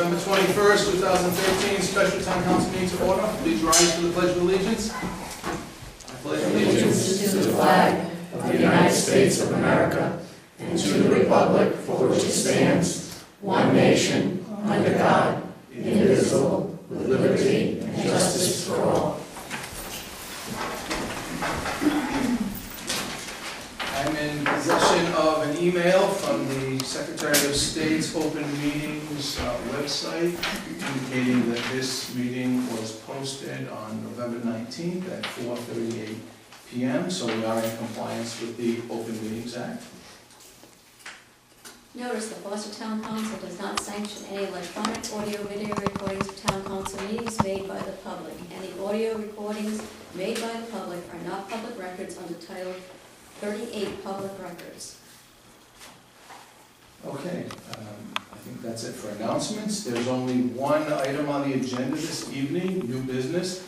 November 21st, 2013, special town council meeting to order. Please rise for the pledge of allegiance. I pledge allegiance To the flag of the United States of America and to the republic for which it stands, one nation, under God, indivisible, with liberty and justice for all. I'm in possession of an email from the Secretary of State's Open Meetings website indicating that this meeting was posted on November 19th at 4:38 p.m. So we are in compliance with the Open Meetings Act. Notice the Foster Town Council does not sanction any electronic audio video recordings of town council meetings made by the public. Any audio recordings made by the public are not public records under Title 38 Public Records. Okay, I think that's it for announcements. There's only one item on the agenda this evening, new business,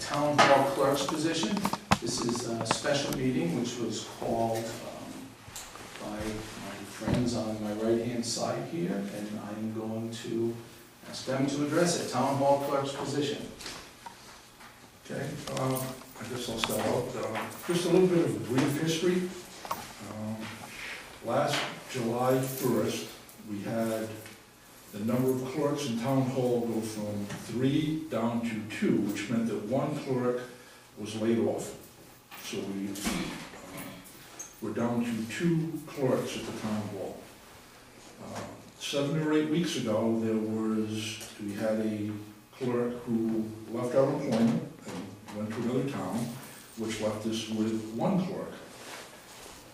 town hall clerk's position. This is a special meeting which was called by my friends on my right-hand side here, and I'm going to ask them to address it. Town hall clerk's position. Okay, I guess I'll start out. Just a little bit of a brief history. Last July 1st, we had the number of clerks in town hall go from 3 down to 2, which meant that one clerk was laid off. So we're down to 2 clerks at the town hall. 7 or 8 weeks ago, we had a clerk who left our employment and went to another town, which left us with 1 clerk.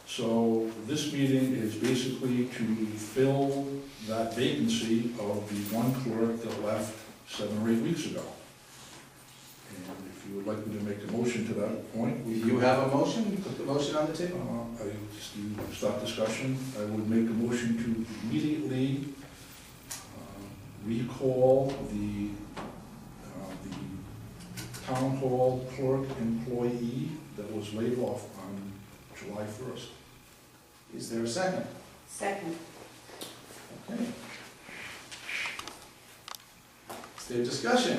So this meeting is basically to fill that vacancy of the 1 clerk that left 7 or 8 weeks ago. And if you would like me to make a motion to that point, You have a motion? You put the motion on the table? to start discussion, I would make a motion to immediately recall the town hall clerk employee that was laid off on July 1st. Is there a second? Second. Okay. Is there discussion?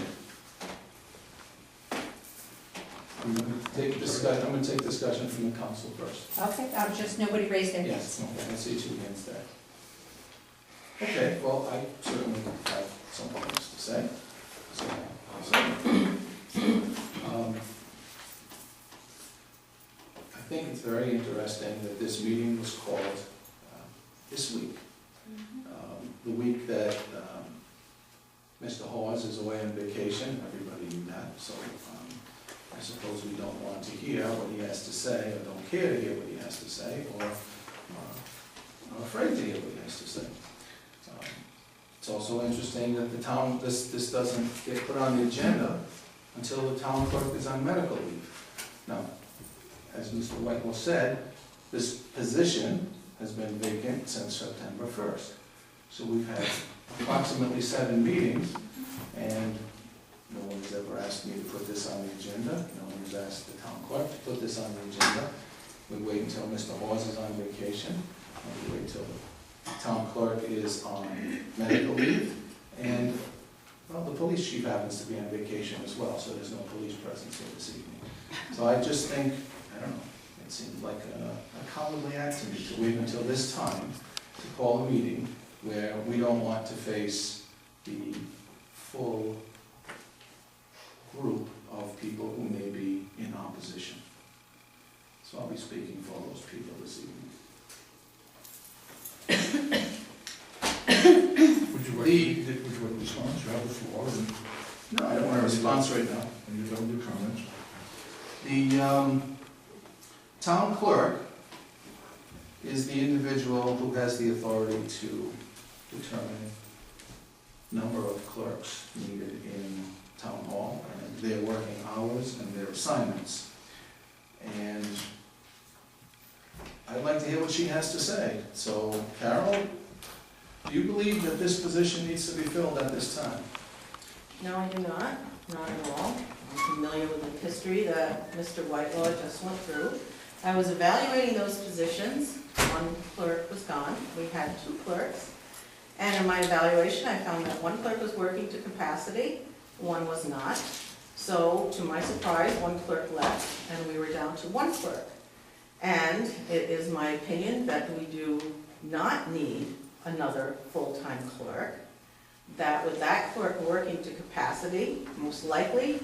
I'm going to take discussion from the council first. Okay, just nobody raised their Yes, hands. okay, I see 2 hands there. Okay, well, I certainly have some things to say. I think it's very interesting that this meeting was called this week. The week that Mr. Hawes is away on vacation, everybody knew that, so I suppose we don't want to hear what he has to say, or don't care to hear what he has to say, or are afraid to hear what he has to say. It's also interesting that the town, this doesn't get put on the agenda until the town clerk is on medical leave. Now, as Mr. Whitewell said, this position has been vacant since September 1st. So we've had approximately 7 meetings, and no one has ever asked me to put this on the agenda. No one has asked the town clerk to put this on the agenda. We wait until Mr. Hawes is on vacation. We wait until the town clerk is on medical leave. And, well, the police chief happens to be on vacation as well, so there's no police presence here this evening. So I just think, I don't know, it seems like a cowardly act to me to wait until this time to call a meeting where we don't want to face the full group of people who may be in opposition. So I'll be speaking for all those people this evening. Would you like a response? You have the floor, and No, I don't want a response right now. you're done with your comments. The town clerk is the individual who has the authority to determine number of clerks needed in town hall, and their working hours and their assignments. And I'd like to hear what she has to say. So, Carol, do you believe that this position needs to be filled at this time? No, I do not at all. I'm familiar with the history that Mr. Whitelaw just went through. I was evaluating those positions. 1 clerk was gone. We had 2 clerks. And in my evaluation, I found that one clerk was working to capacity, one was not. So, to my surprise, one clerk left, and we were down to one clerk. And it is my opinion that we do not need another full-time clerk. That with that clerk working to capacity, most likely,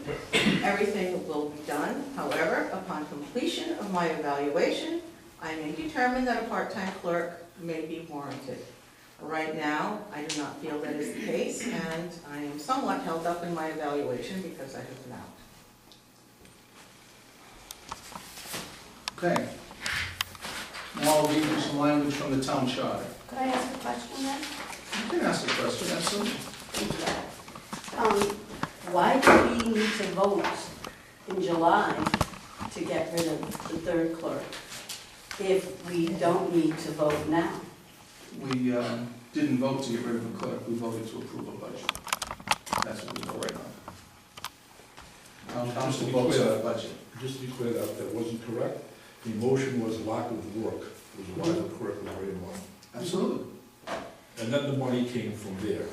everything will be done. However, upon completion of my evaluation, I may determine that a part-time clerk may be warranted. Right now, I do not feel that is the case, and I am somewhat held up in my evaluation because I have been out. Okay. Now I'll read you some language from the town charter. Could I ask a question then? You can ask a question, absolutely. Why do we need to vote in July to get rid of the third clerk if we don't need to vote now? We didn't vote to get rid of a clerk, we voted to approve a budget. That's what we voted on. Town council votes on a budget. Just to be clear, that wasn't correct. The motion was lack of work, was why the clerk was rated one. Absolutely. And then the money came from there.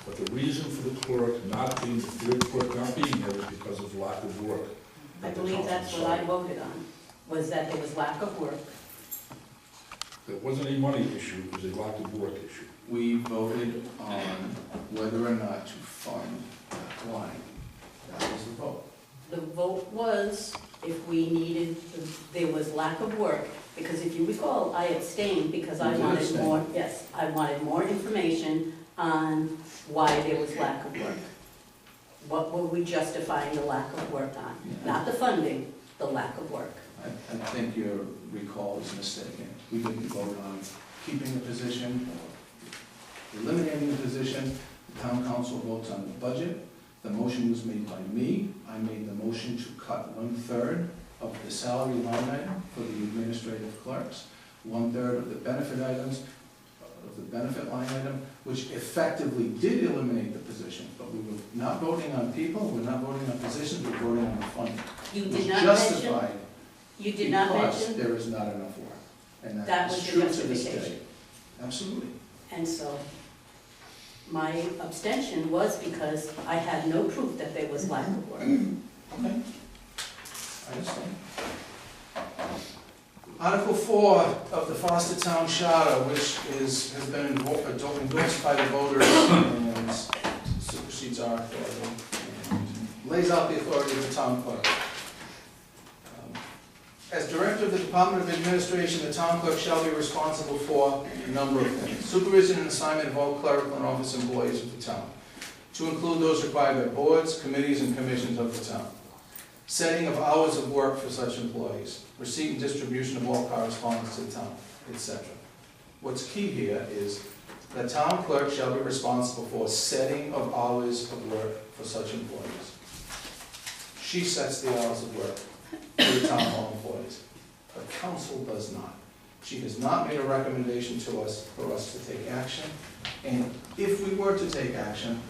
But the reason for the clerk not being, the third clerk not being there was because of lack of work. I believe that's what I voted on, was that there was lack of work. There wasn't a money issue, it was a lack of work issue. We voted on whether or not to fund that line. That was the vote. The vote was if we needed, there was lack of work, because if you recall, I abstained because I You did wanted abstain. more, yes, I wanted more information on why there was lack of work. What were we justifying the lack of work on? Yeah. Not the funding, the lack of work. I think your recall is mistaken. We didn't vote on keeping the position or eliminating the position. The town council votes on the budget. The motion was made by me. I made the motion to cut 1/3 of the salary line item for the administrative clerks, 1/3 of the benefit items, of the benefit line item, which effectively did eliminate the position. But we were not voting on people, we're not voting on positions, we're voting on the funding. You It was did not mention, justified you did not because mention, there is not enough work. And That that was is your true to this day. justification. Absolutely. and so my abstention was because I had no proof that there was lack of work. Okay. I understand. Article 4 of the Foster Town Charter, which has been endorsed by the voters and supersedes our authority, and lays out the authority of the town clerk. As director of the Department of Administration, the town clerk shall be responsible for a number of things. Supervision and assignment of all clerical and office employees of the town, to include those required by boards, committees, and commissions of the town. Setting of hours of work for such employees, receipt and distribution of all correspondence to the town, etc. What's key here is the town clerk shall be responsible for setting of hours of work for such employees. She sets the hours of work for the town hall employees. The council does not. She has not made a recommendation to us for us to take action, and if we were to take action,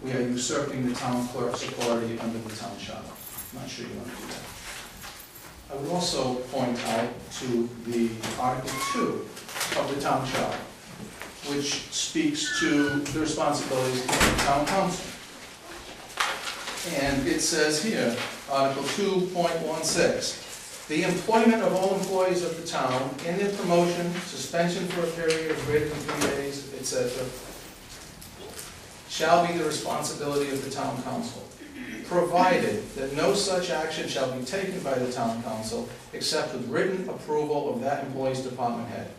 we are usurping the town clerk's authority under the town charter. I'm not sure you want to do that. I would also point out to the Article 2 of the town charter, which speaks to the responsibilities of the town council. And it says here, Article 2.16, the employment of all employees of the town in their promotion, suspension for a period of greater than 3 days, etc., shall be the responsibility of the town council, provided that no such action shall be taken by the town council except with written approval of that employee's department head.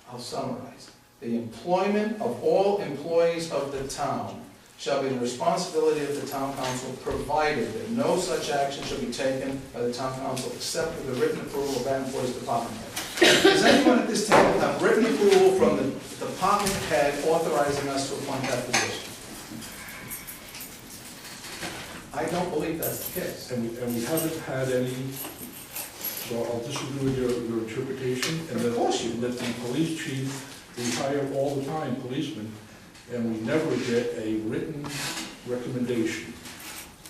I'll summarize. The employment of all employees of the town shall be the responsibility of the town council, provided that no such action shall be taken by the town council except with the written approval of that employee's department head. Does anyone at this table have written approval from the department head authorizing us to appoint that position? I don't believe that's the case. And we haven't had any, so I'll disagree with your interpretation. And Of course you that the police chief, we hire all the time policemen, and we never get a written recommendation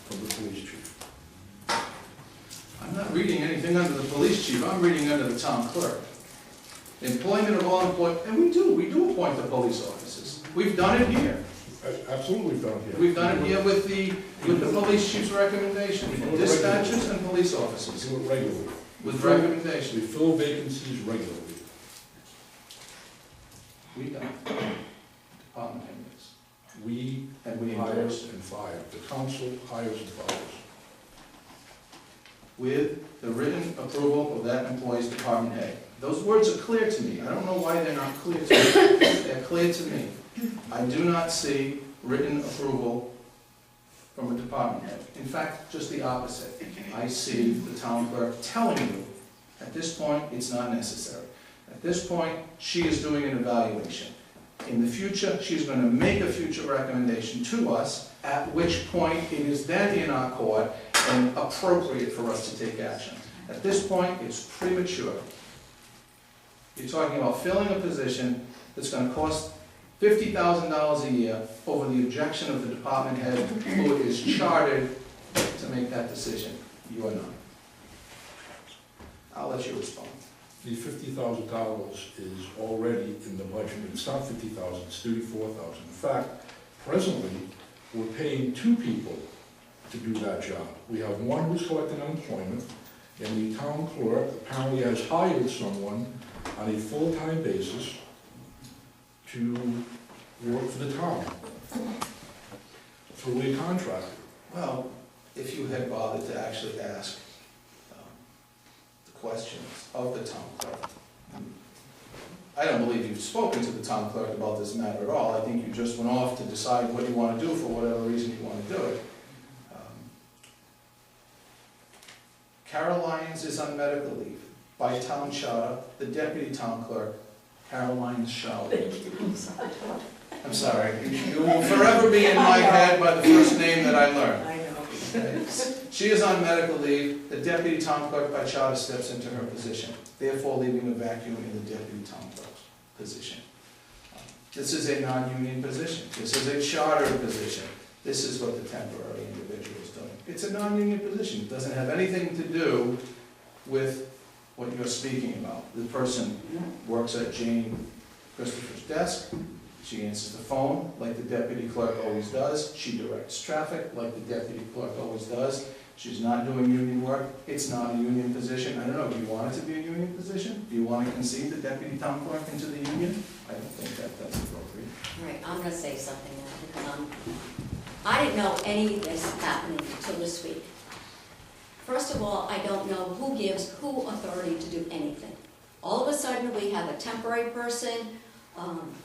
from the police chief. I'm not reading anything under the police chief, I'm reading under the town clerk. Employment of all employees, and we do appoint the police officers. We've done it here. Absolutely done here. We've done it here with the police chief's recommendation, dispatchers and police officers, We do it regularly. with We recommendation. fill vacancies regularly. We don't. Department heads. We And we hire endorse and fire. The council hires and fires. with the written approval of that employee's department head. Those words are clear to me. I don't know why they're not clear to me. They're clear to me. I do not see written approval from a department head. In fact, just the opposite. I see the town clerk telling you, at this point, it's not necessary. At this point, she is doing an evaluation. In the future, she's going to make a future recommendation to us, at which point it is then in our court and appropriate for us to take action. At this point, it's premature. You're talking about filling a position that's going to cost $50,000 a year over the objection of the department head who is chartered to make that decision. You are not. I'll let you respond. The $50,000 is already in the budget. It's not $50,000, it's $34,000. In fact, presently, we're paying 2 people to do that job. We have one who's collecting unemployment, and the town clerk apparently has hired someone on a full-time basis to work for the town through a contractor. Well, if you had bothered to actually ask the questions of the town clerk. I don't believe you've spoken to the town clerk about this matter at all. I think you just went off to decide what you want to do for whatever reason you want to do it. Carol Lyons is on medical leave. By town charter, the deputy town clerk, Carol Lyons shall. I'm sorry, you will forever be in my head by the first name that I learned. I know. She is on medical leave, the deputy town clerk by charter steps into her position, therefore leaving a vacuum in the deputy town clerk's position. This is a non-union position, this is a chartered position, this is what the temporary individual is doing. It's a non-union position, it doesn't have anything to do with what you're speaking about. The person works at Jane Christopher's desk, she answers the phone like the deputy clerk always does. She directs traffic like the deputy clerk always does. She's not doing union work. It's not a union position. I don't know, do you want it to be a union position? Do you want to concede the deputy town clerk into the union? I don't think that's appropriate. All right, I'm gonna say something now, because I didn't know any of this happening until this week. First of all, I don't know who gives who authority to do anything. All of a sudden, we have a temporary person.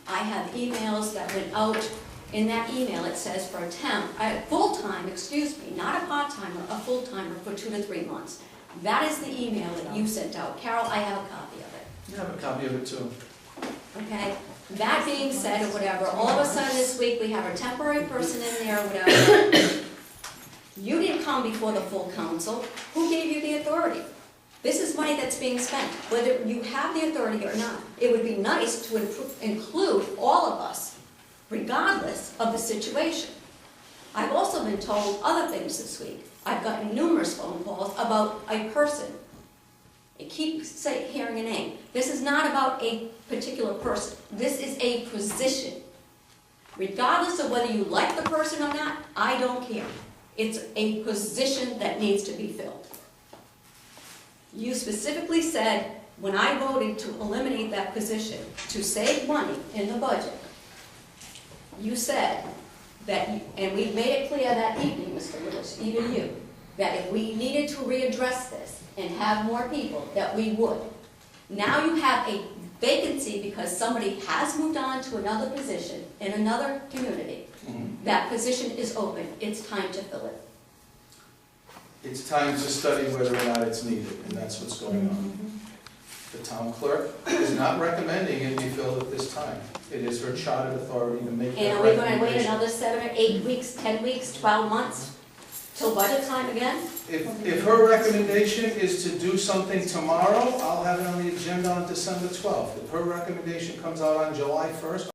I have emails that went out. In that email, it says for a temp, full-time, excuse me, not a part-timer, a full-timer for 2 to 3 months. That is the email that you sent out. Carol, I have a copy of it. You have a copy of it too. Okay? That being said, or whatever, all of a sudden this week, we have a temporary person in there, or whatever. You didn't come before the full council. Who gave you the authority? This is money that's being spent, whether you have the authority or not. It would be nice to include all of us, regardless of the situation. I've also been told other things this week. I've gotten numerous phone calls about a person. I keep hearing a name. This is not about a particular person. This is a position. Regardless of whether you like the person or not, I don't care. It's a position that needs to be filled. You specifically said, when I voted to eliminate that position, to save money in the budget, you said that, and we made it clear that evening, Mr. Lewis, even you, that if we needed to readdress this and have more people, that we would. Now you have a vacancy because somebody has moved on to another position in another community. That position is open. It's time to fill it. It's time to study whether or not it's needed, and that's what's going on. The town clerk is not recommending it be filled at this time. It is her chartered authority to make that And are we going to wait recommendation. another 7 or 8 weeks, 10 weeks, 12 months, till budget time again? If her recommendation is to do something tomorrow, I'll have it on the agenda on December 12th. If her recommendation comes out on July 1st,